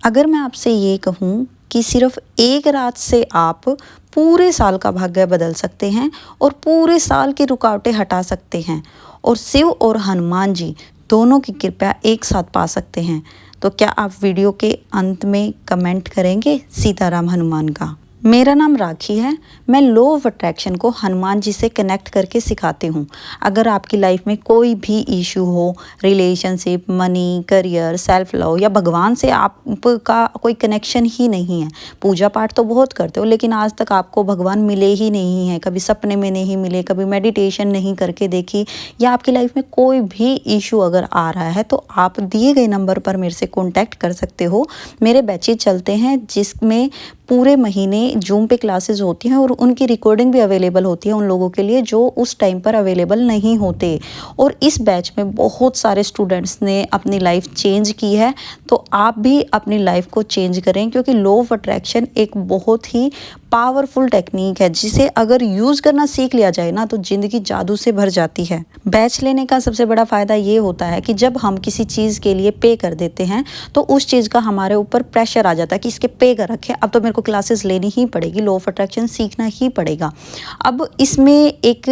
अगर मैं आपसे ये कहूँ कि सिर्फ एक रात से आप पूरे साल का भाग्य बदल सकते हैं और पूरे साल की रुकावटें हटा सकते हैं और शिव और हनुमान जी दोनों की कृपा एक साथ पा सकते हैं, तो क्या आप वीडियो के अंत में कमेंट करेंगे सीताराम हनुमान का। मेरा नाम राखी है। मैं लॉ ऑफ अट्रैक्शन को हनुमान जी से कनेक्ट करके सिखाती हूँ। अगर आपकी लाइफ में कोई भी इशू हो, relationship, money, career, self love या भगवान से आपका कोई कनेक्शन ही नहीं है, पूजा पाठ तो बहुत करते हो लेकिन आज तक आपको भगवान मिले ही नहीं हैं, कभी सपने में नहीं मिले, कभी मेडिटेशन नहीं करके देखी, या आपकी लाइफ में कोई भी इशू अगर आ रहा है तो आप दिए गए नंबर पर मेरे से कॉन्टैक्ट कर सकते हो। मेरे बैचेज चलते हैं जिसमें पूरे महीने जूम पे क्लासेस होती हैं और उनकी रिकॉर्डिंग भी अवेलेबल होती है उन लोगों के लिए जो उस टाइम पर अवेलेबल नहीं होते। और इस बैच में बहुत सारे स्टूडेंट्स ने अपनी लाइफ चेंज की है, तो आप भी अपनी लाइफ को चेंज करें, क्योंकि लॉ ऑफ अट्रैक्शन एक बहुत ही पावरफुल टेक्निक है जिसे अगर यूज़ करना सीख लिया जाए ना तो ज़िंदगी जादू से भर जाती है। बैच लेने का सबसे बड़ा फ़ायदा ये होता है कि जब हम किसी चीज़ के लिए पे कर देते हैं तो उस चीज़ का हमारे ऊपर प्रेशर आ जाता है कि इसके पे कर रखे, अब तो मेरे को क्लासेस लेनी ही पड़ेगी, लॉ ऑफ अट्रैक्शन सीखना ही पड़ेगा। अब इसमें एक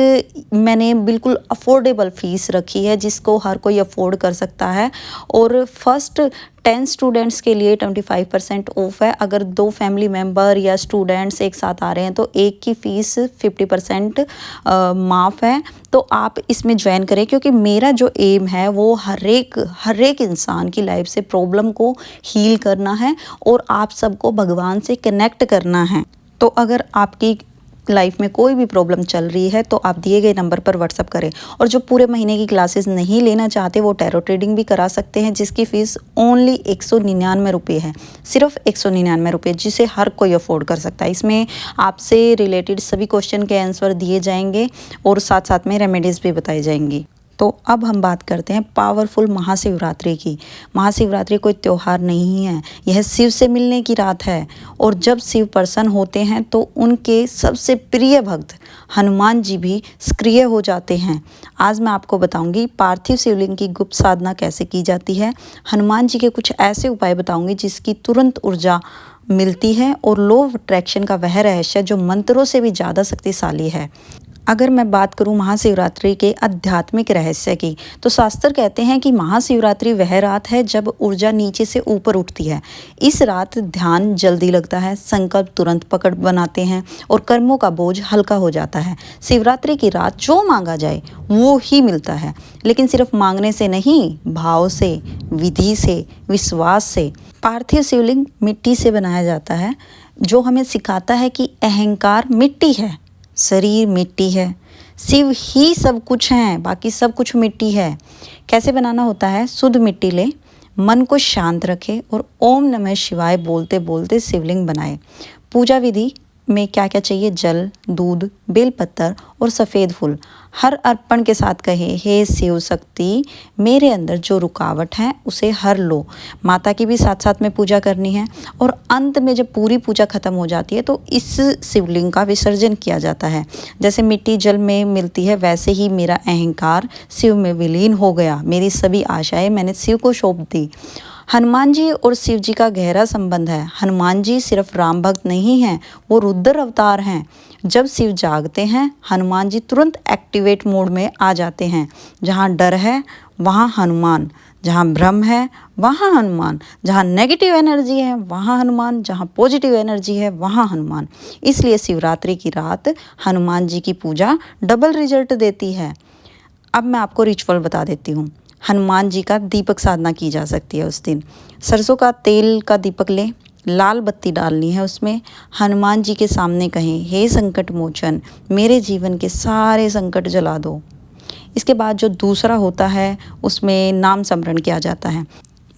मैंने बिल्कुल अफोर्डेबल फ़ीस रखी है जिसको हर कोई अफोर्ड कर सकता है, और फर्स्ट 10 स्टूडेंट्स के लिए 25% ऑफ है। अगर 2 फैमिली मेम्बर या स्टूडेंट्स एक साथ आ रहे हैं तो एक की फ़ीस 50% माफ़ है। तो आप इसमें ज्वाइन करें, क्योंकि मेरा जो एम है वो हर एक इंसान की लाइफ से प्रॉब्लम को हील करना है और आप सबको भगवान से कनेक्ट करना है। तो अगर आपकी लाइफ में कोई भी प्रॉब्लम चल रही है तो आप दिए गए नंबर पर व्हाट्सअप करें। और जो पूरे महीने की क्लासेस नहीं लेना चाहते वो टैरो ट्रेडिंग भी करा सकते हैं, जिसकी फ़ीस ओनली 199 रुपये है, सिर्फ 199 रुपये, जिसे हर कोई अफोर्ड कर सकता है। इसमें आपसे रिलेटेड सभी क्वेश्चन के आंसर दिए जाएंगे और साथ साथ में रेमेडीज़ भी बताई जाएंगी। तो अब हम बात करते हैं पावरफुल महाशिवरात्रि की। महाशिवरात्रि कोई त्यौहार नहीं है, यह शिव से मिलने की रात है। और जब शिव प्रसन्न होते हैं तो उनके सबसे प्रिय भक्त हनुमान जी भी सक्रिय हो जाते हैं। आज मैं आपको बताऊंगी पार्थिव शिवलिंग की गुप्त साधना कैसे की जाती है। हनुमान जी के कुछ ऐसे उपाय बताऊंगी जिसकी तुरंत ऊर्जा मिलती है, और लॉ ऑफ अट्रैक्शन का वह रहस्य जो मंत्रों से भी ज़्यादा शक्तिशाली है। अगर मैं बात करूं महाशिवरात्रि के आध्यात्मिक रहस्य की, तो शास्त्र कहते हैं कि महाशिवरात्रि वह रात है जब ऊर्जा नीचे से ऊपर उठती है। इस रात ध्यान जल्दी लगता है, संकल्प तुरंत पकड़ बनाते हैं और कर्मों का बोझ हल्का हो जाता है। शिवरात्रि की रात जो मांगा जाए वो ही मिलता है, लेकिन सिर्फ मांगने से नहीं, भाव से, विधि से, विश्वास से। पार्थिव शिवलिंग मिट्टी से बनाया जाता है, जो हमें सिखाता है कि अहंकार मिट्टी है, शरीर मिट्टी है, शिव ही सब कुछ हैं, बाकी सब कुछ मिट्टी है। कैसे बनाना होता है? शुद्ध मिट्टी ले, मन को शांत रखे और ओम नमः शिवाय बोलते बोलते शिवलिंग बनाए। पूजा विधि में क्या क्या चाहिए? जल, दूध, बेलपत्र और सफ़ेद फूल। हर अर्पण के साथ कहे, हे शिव शक्ति, मेरे अंदर जो रुकावट है उसे हर लो। माता की भी साथ साथ में पूजा करनी है। और अंत में जब पूरी पूजा खत्म हो जाती है तो इस शिवलिंग का विसर्जन किया जाता है। जैसे मिट्टी जल में मिलती है वैसे ही मेरा अहंकार शिव में विलीन हो गया, मेरी सभी आशाएं मैंने शिव को सौंप दी। हनुमान जी और शिव जी का गहरा संबंध है। हनुमान जी सिर्फ राम भक्त नहीं हैं, वो रुद्र अवतार हैं। जब शिव जागते हैं हनुमान जी तुरंत एक्टिवेट मोड में आ जाते हैं। जहाँ डर है वहाँ हनुमान, जहाँ भ्रम है वहाँ हनुमान, जहाँ नेगेटिव एनर्जी है वहाँ हनुमान, जहाँ पॉजिटिव एनर्जी है वहाँ हनुमान। इसलिए शिवरात्रि की रात हनुमान जी की पूजा डबल रिजल्ट देती है। अब मैं आपको रिचुअल बता देती हूँ। हनुमान जी का दीपक साधना की जा सकती है उस दिन। सरसों का तेल का दीपक लें, लाल बत्ती डालनी है उसमें। हनुमान जी के सामने कहें, हे संकट मोचन, मेरे जीवन के सारे संकट जला दो। इसके बाद जो दूसरा होता है उसमें नाम स्मरण किया जाता है।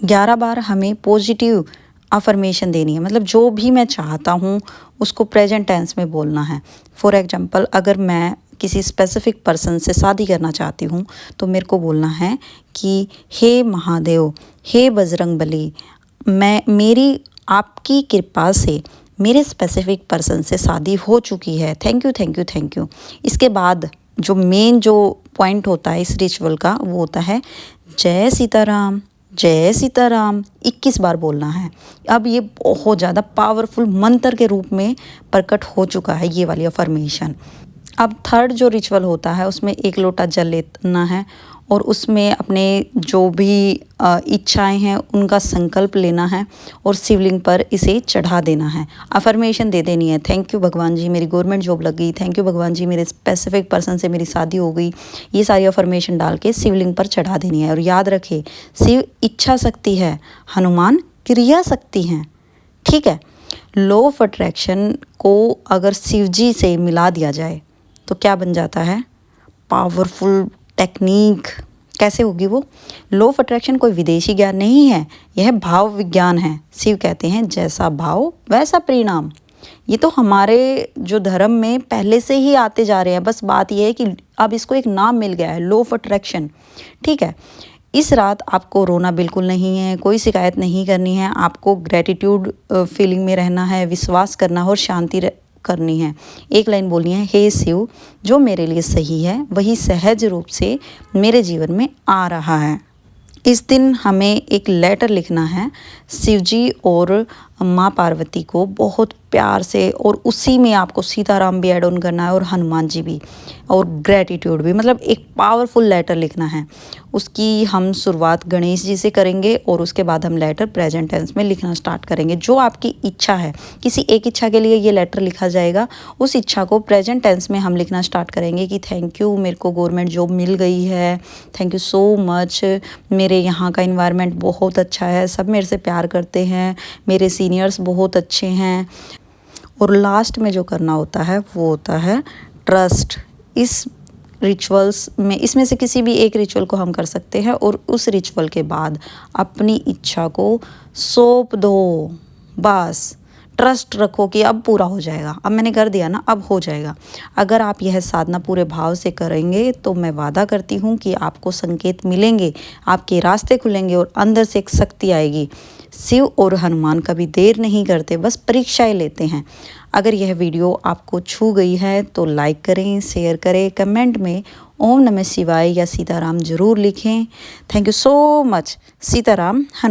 11 बार हमें पॉजिटिव अफर्मेशन देनी है, मतलब जो भी मैं चाहता हूँ उसको प्रेजेंट टेंस में बोलना है। फॉर एग्जांपल, अगर मैं किसी स्पेसिफिक पर्सन से शादी करना चाहती हूँ तो मेरे को बोलना है कि हे महादेव, हे बजरंग बली, मेरी आपकी कृपा से मेरे स्पेसिफिक पर्सन से शादी हो चुकी है, thank you thank you thank you. इसके बाद जो मेन जो पॉइंट होता है इस रिचुअल का वो होता है, जय सीताराम, जय सीताराम 21 बार बोलना है। अब ये बहुत ज़्यादा पावरफुल मंत्र के रूप में प्रकट हो चुका है ये वाली अफर्मेशन। अब थर्ड जो रिचुअल होता है उसमें 1 लोटा जल लेना है और उसमें अपने जो भी इच्छाएं हैं उनका संकल्प लेना है और शिवलिंग पर इसे चढ़ा देना है। अफर्मेशन दे देनी है, थैंक यू भगवान जी मेरी गवर्नमेंट जॉब लग गई, थैंक यू भगवान जी मेरे स्पेसिफिक पर्सन से मेरी शादी हो गई। ये सारी अफर्मेशन डाल के शिवलिंग पर चढ़ा देनी है। और याद रखें, शिव इच्छा शक्ति है, हनुमान क्रिया शक्ति हैं। ठीक है। लॉ ऑफ अट्रैक्शन को अगर शिव जी से मिला दिया जाए तो क्या बन जाता है? Powerful technique. कैसे होगी वो? लॉ ऑफ अट्रैक्शन कोई विदेशी ज्ञान नहीं है, यह भाव विज्ञान है। शिव कहते हैं जैसा भाव वैसा परिणाम। ये तो हमारे जो धर्म में पहले से ही आते जा रहे हैं, बस बात यह है कि अब इसको एक नाम मिल गया है, लॉ ऑफ अट्रैक्शन। ठीक है। इस रात आपको रोना बिल्कुल नहीं है, कोई शिकायत नहीं करनी है, आपको ग्रेटिट्यूड फीलिंग में रहना है, विश्वास करना है और शांति करनी है। एक लाइन बोलनी है, हे शिव जो मेरे लिए सही है वही सहज रूप से मेरे जीवन में आ रहा है। इस दिन हमें एक लेटर लिखना है शिव जी और माँ पार्वती को बहुत प्यार से, और उसी में आपको सीताराम भी ऐड ऑन करना है और हनुमान जी भी और ग्रेटिट्यूड भी, मतलब एक पावरफुल लेटर लिखना है। उसकी हम शुरुआत गणेश जी से करेंगे और उसके बाद हम लेटर प्रेजेंट टेंस में लिखना स्टार्ट करेंगे। जो आपकी इच्छा है, किसी एक इच्छा के लिए ये लेटर लिखा जाएगा, उस इच्छा को प्रेजेंट टेंस में हम लिखना स्टार्ट करेंगे कि थैंक यू मेरे को गवर्नमेंट जॉब मिल गई है, थैंक यू सो मच, मेरे यहाँ का इन्वायरमेंट बहुत अच्छा है, सब मेरे से प्यार करते हैं, मेरे सीनियर्स बहुत अच्छे हैं। और लास्ट में जो करना होता है वो होता है ट्रस्ट। इस रिचुअल्स में, इसमें से किसी भी एक रिचुअल को हम कर सकते हैं और उस रिचुअल के बाद अपनी इच्छा को सौंप दो। बस ट्रस्ट रखो कि अब पूरा हो जाएगा, अब मैंने कर दिया ना, अब हो जाएगा। अगर आप यह साधना पूरे भाव से करेंगे तो मैं वादा करती हूँ कि आपको संकेत मिलेंगे, आपके रास्ते खुलेंगे और अंदर से एक शक्ति आएगी। शिव और हनुमान कभी देर नहीं करते, बस परीक्षाएं लेते हैं। अगर यह वीडियो आपको छू गई है तो लाइक करें, शेयर करें, कमेंट में ओम नमः शिवाय या सीताराम जरूर लिखें। Thank you so much. Sitaram Hanuman.